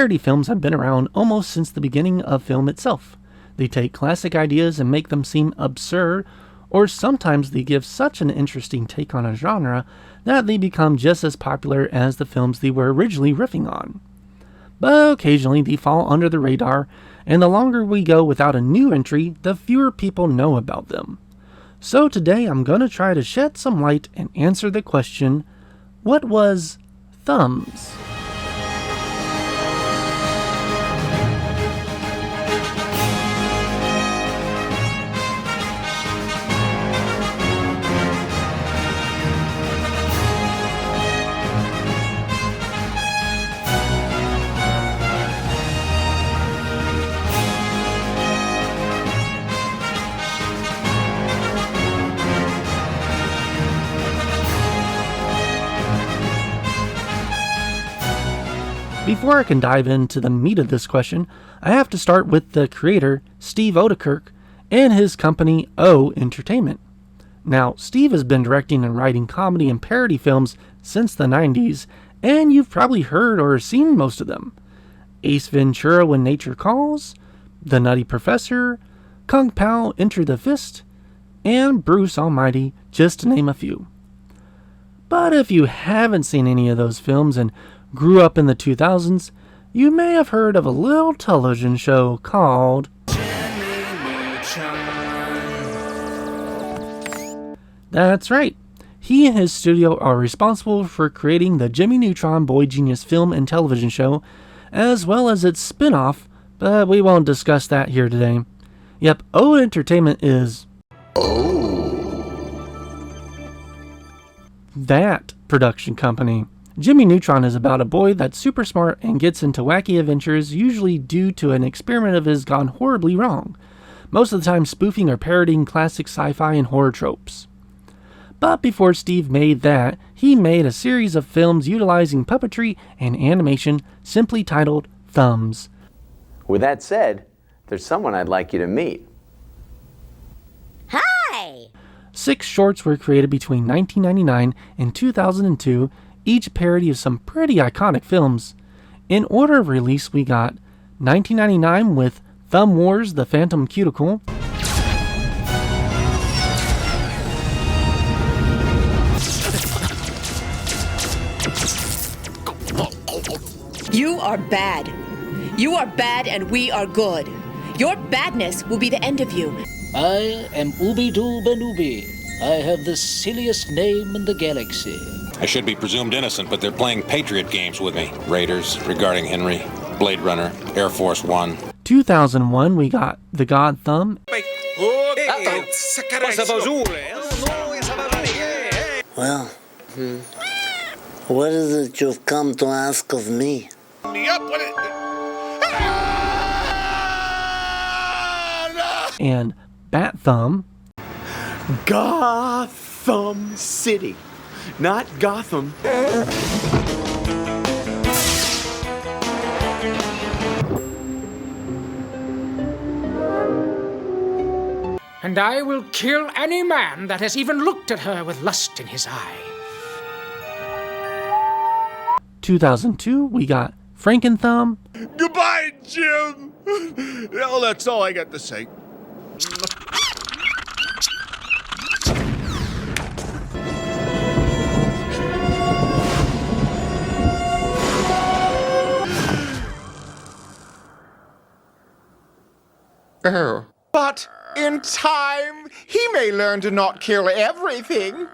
Parody films have been around almost since the beginning of film itself. They take classic ideas and make them seem absurd, or sometimes they give such an interesting take on a genre that they become just as popular as the films they were originally riffing on. But occasionally they fall under the radar, and the longer we go without a new entry, the fewer people know about them. So today I'm going to try to shed some light and answer the question, what was Thumbs? Before I can dive into the meat of this question, I have to start with the creator, Steve Oedekerk, and his company, O Entertainment. Now, Steve has been directing and writing comedy and parody films since the 90s, and you've probably heard or seen most of them. Ace Ventura: When Nature Calls, The Nutty Professor, Kung Pao: Enter the Fist, and Bruce Almighty, just to name a few. But if you haven't seen any of those films and grew up in the 2000s, you may have heard of a little television show called Jimmy Neutron. That's right. He and his studio are responsible for creating the Jimmy Neutron Boy Genius film and television show, as well as its spin-off, but we won't discuss that here today. Yep, O Entertainment is that production company. Jimmy Neutron is about a boy that's super smart and gets into wacky adventures, usually due to an experiment of his gone horribly wrong, most of the time spoofing or parodying classic sci-fi and horror tropes. But before Steve made that, he made a series of films utilizing puppetry and animation simply titled Thumbs. With that said, there's someone I'd like you to meet. Hi! 6 shorts were created between 1999 and 2002, each parody of some pretty iconic films. In order of release, we got 1999 with Thumb Wars: The Phantom Cuticle, You are bad. You are bad and we are good. Your badness will be the end of you. I am Ooby-Doo Banooby. I have the silliest name in the galaxy. I should be presumed innocent, but they're playing Patriot games with me. Raiders, Regarding Henry, Blade Runner, Air Force One. 2001, we got The God Thumb, Well, what is it you've come to ask of me? and Bat Thumb. Gotham City, not Gotham. And I will kill any man that has even looked at her with lust in his eye. 2002, we got Frankenthumb, Goodbye, Jim. Well, that's all I got to say. Oh. But in time, he may learn to not kill everything.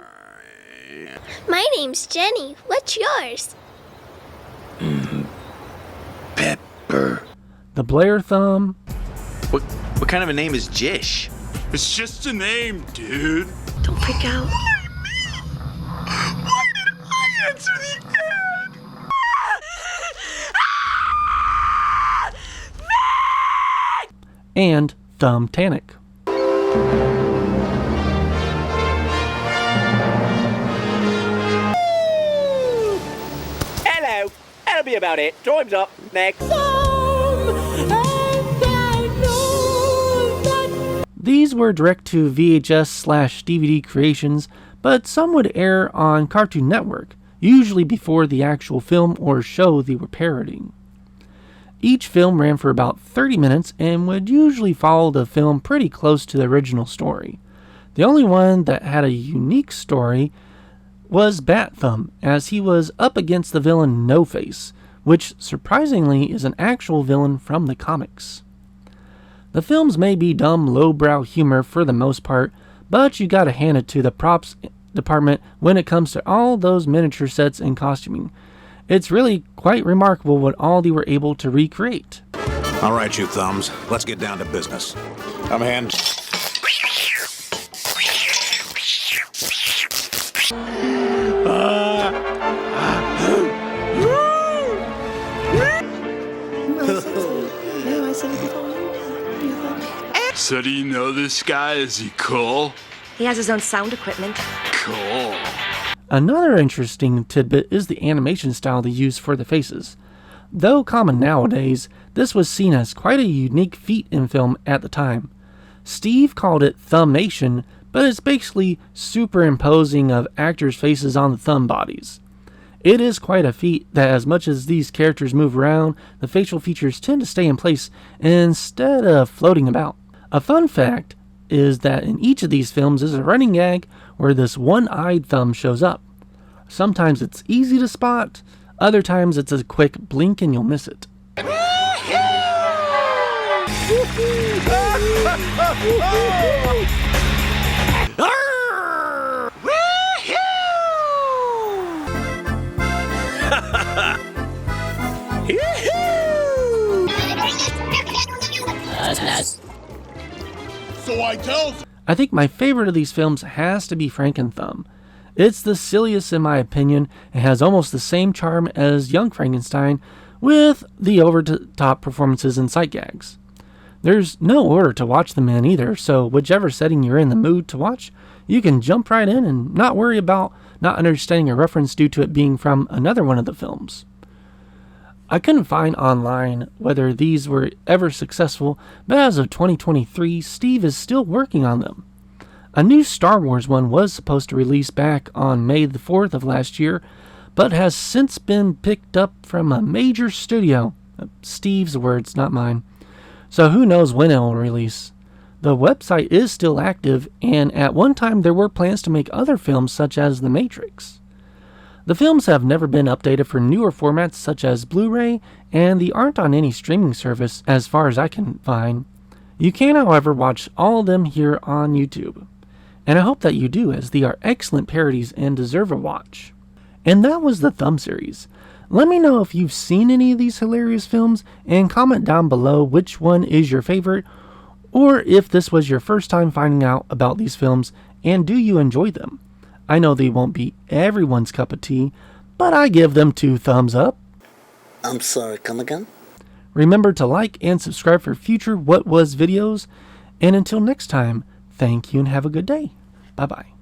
My name's Jenny. What's yours? Pepper. The Blair Thumb, What kind of a name is Jish? It's just a name, dude. Don't freak out. Why did I answer the ad? and Thumb Tannic. Hello. That'll be about it. Time's up. Next. These were direct-to VHS/DVD creations, but some would air on Cartoon Network, usually before the actual film or show they were parodying. Each film ran for about 30 minutes and would usually follow the film pretty close to the original story. The only one that had a unique story was Bat Thumb, as he was up against the villain No-Face, which surprisingly is an actual villain from the comics. The films may be dumb, lowbrow humor for the most part, but you gotta hand it to the props department when it comes to all those miniature sets and costuming. It's really quite remarkable what all they were able to recreate. All right, you thumbs, let's get down to business. I'm hand. So do you know this guy? Is he cool? He has his own sound equipment. Cool. Another interesting tidbit is the animation style they use for the faces. Though common nowadays, this was seen as quite a unique feat in film at the time. Steve called it Thumbnation, but it's basically superimposing of actors' faces on the thumb bodies. It is quite a feat that as much as these characters move around, the facial features tend to stay in place instead of floating about. A fun fact is that in each of these films is a running gag where this one-eyed thumb shows up. Sometimes it's easy to spot, other times it's a quick blink and you'll miss it. So I tells. I think my favorite of these films has to be Franken-Thumb. It's the silliest in my opinion and has almost the same charm as Young Frankenstein with the over-the-top performances and sight gags. There's no order to watch them in either, so whichever setting you're in the mood to watch, you can jump right in and not worry about not understanding a reference due to it being from another one of the films. I couldn't find online whether these were ever successful, but as of 2023, Steve is still working on them. A new Star Wars one was supposed to release back on May the 4th of last year, but has since been picked up from a major studio. Steve's words, not mine. So who knows when it will release. The website is still active, and at one time there were plans to make other films such as The Matrix. The films have never been updated for newer formats such as Blu-ray, and they aren't on any streaming service as far as I can find. You can, however, watch all of them here on YouTube. And I hope that you do, as they are excellent parodies and deserve a watch. And that was the Thumb series. Let me know if you've seen any of these hilarious films, and comment down below which one is your favorite, or if this was your first time finding out about these films, and do you enjoy them? I know they won't be everyone's cup of tea, but I give them 2 thumbs up. I'm sorry, come again? Remember to like and subscribe for future What Was videos, and until next time, thank you and have a good day. Bye-bye.